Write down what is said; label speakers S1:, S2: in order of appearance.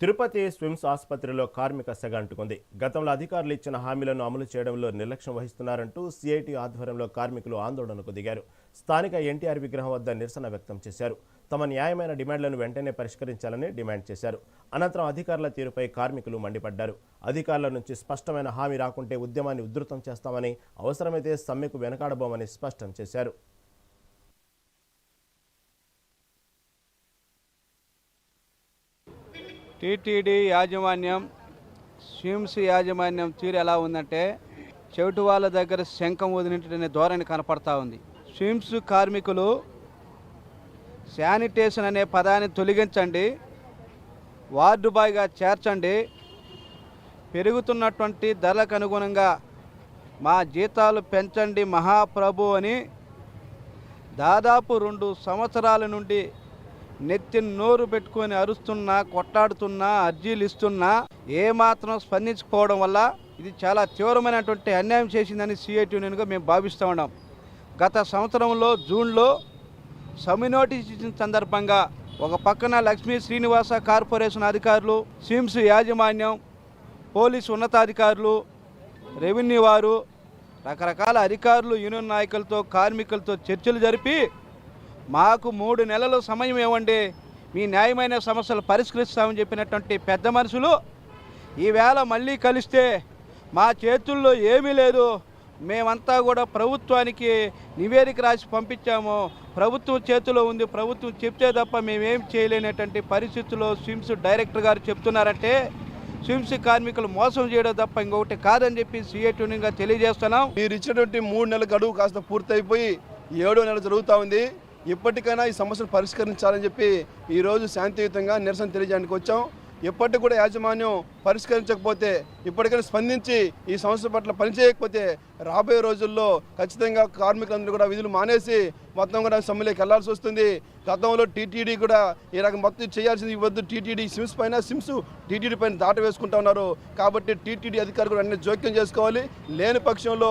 S1: తిరుపతి స్విమ్స్ ఆసుపత్రిలో కార్మిక సెగ అంటుకుంది. గతంలో అధికారులు ఇచ్చిన హామీలను అమలు చేయడంలో నిర్లక్ష్యం వహిస్తున్నారంటూ సిఐటి ఆధ్వర్యంలో కార్మికులు ఆందోళనకు దిగారు. స్థానిక ఎన్టీఆర్ విగ్రహం వద్ద నిరసన వ్యక్తం చేశారు. తమ న్యాయమైన డిమాండ్లను వెంటనే పరిష్కరించాలని డిమాండ్ చేశారు. అనంతరం అధికారుల తీరుపై కార్మికులు మండిపడ్డారు. అధికారుల నుంచి స్పష్టమైన హామీ రాకుంటే ఉద్యమాన్ని ఉధృతం చేస్తామని, అవసరమైతే సమ్మెకు వెనకాడబోమని స్పష్టం చేశారు.
S2: టీటీడీ యాజమాన్యం, స్విమ్స్ యాజమాన్యం తీరు ఎలా ఉందంటే చెవిటి వాళ్ళ దగ్గర శంఖం వదిలినట్టునే ధోరణి కనపడతా ఉంది. స్విమ్స్ కార్మికులు శానిటేషన్ అనే పదాన్ని తొలగించండి, వార్డు బాయ్గా చేర్చండి, పెరుగుతున్నటువంటి ధరలకు అనుగుణంగా మా జీతాలు పెంచండి మహాప్రభు అని దాదాపు 2 సంవత్సరాల నుండి నెత్తి నోరు పెట్టుకొని అరుస్తున్నా, కొట్టాడుతున్నా, అర్జీలు ఇస్తున్నా ఏమాత్రం స్పందించకపోవడం వల్ల ఇది చాలా తీవ్రమైనటువంటి అన్యాయం చేసిందని సిఐటి యూనియన్గా మేము భావిస్తూ ఉన్నాం. గత సంవత్సరంలో జూన్లో సమ్మె నోటీస్ ఇచ్చిన సందర్భంగా ఒక పక్కన లక్ష్మీ శ్రీనివాస కార్పొరేషన్ అధికారులు, స్విమ్స్ యాజమాన్యం, పోలీసు ఉన్నతాధికారులు, రెవెన్యూ వారు, రకరకాల అధికారులు యూనియన్ నాయకులతో కార్మికులతో చర్చలు జరిపి మాకు 3 నెలల సమయం ఇవ్వండి, మీ న్యాయమైన సమస్యలు పరిష్కరిస్తామని చెప్పినటువంటి పెద్ద మనుషులు ఈవేళ మళ్ళీ కలిస్తే మా చేతుల్లో ఏమీ లేదు, మేమంతా కూడా ప్రభుత్వానికి నివేదిక రాసి పంపించాము, ప్రభుత్వం చేతిలో ఉంది, ప్రభుత్వం చెప్తే తప్ప మేమేం చేయలేనటువంటి పరిస్థితుల్లో స్విమ్స్ డైరెక్టర్ గారు చెప్తున్నారంటే స్విమ్స్ కార్మికులు మోసం చేయడం తప్ప ఇంకొకటి కాదని చెప్పి సిఐటి యూనియన్గా తెలియజేస్తున్నాం.
S3: మీరు ఇచ్చినటువంటి 3 నెలల గడువు కాస్త పూర్తయిపోయి 7వ నెల జరుగుతూ ఉంది. ఇప్పటికైనా ఈ సమస్యను పరిష్కరించాలని చెప్పి ఈరోజు శాంతియుతంగా నిరసన తెలియజేయడానికి వచ్చాం. ఎప్పటికి కూడా యాజమాన్యం పరిష్కరించకపోతే, ఇప్పటికైనా స్పందించి ఈ సమస్య పట్ల పనిచేయకపోతే రాబోయే రోజుల్లో ఖచ్చితంగా కార్మికులందరూ కూడా విధులు మానేసి మొత్తం కూడా సమ్మెలోకి వెళ్లాల్సి వస్తుంది. గతంలో టీటీడీ కూడా ఈ రకం మొత్తం చేయాల్సింది ఇవ్వద్దు, టీటీడీ స్విమ్స్ పైన, స్విమ్స్ టీటీడీ పైన దాట వేసుకుంటా ఉన్నారు. కాబట్టి టీటీడీ అధికారులు కూడా అన్ని జోక్యం చేసుకోవాలి. లేని పక్షంలో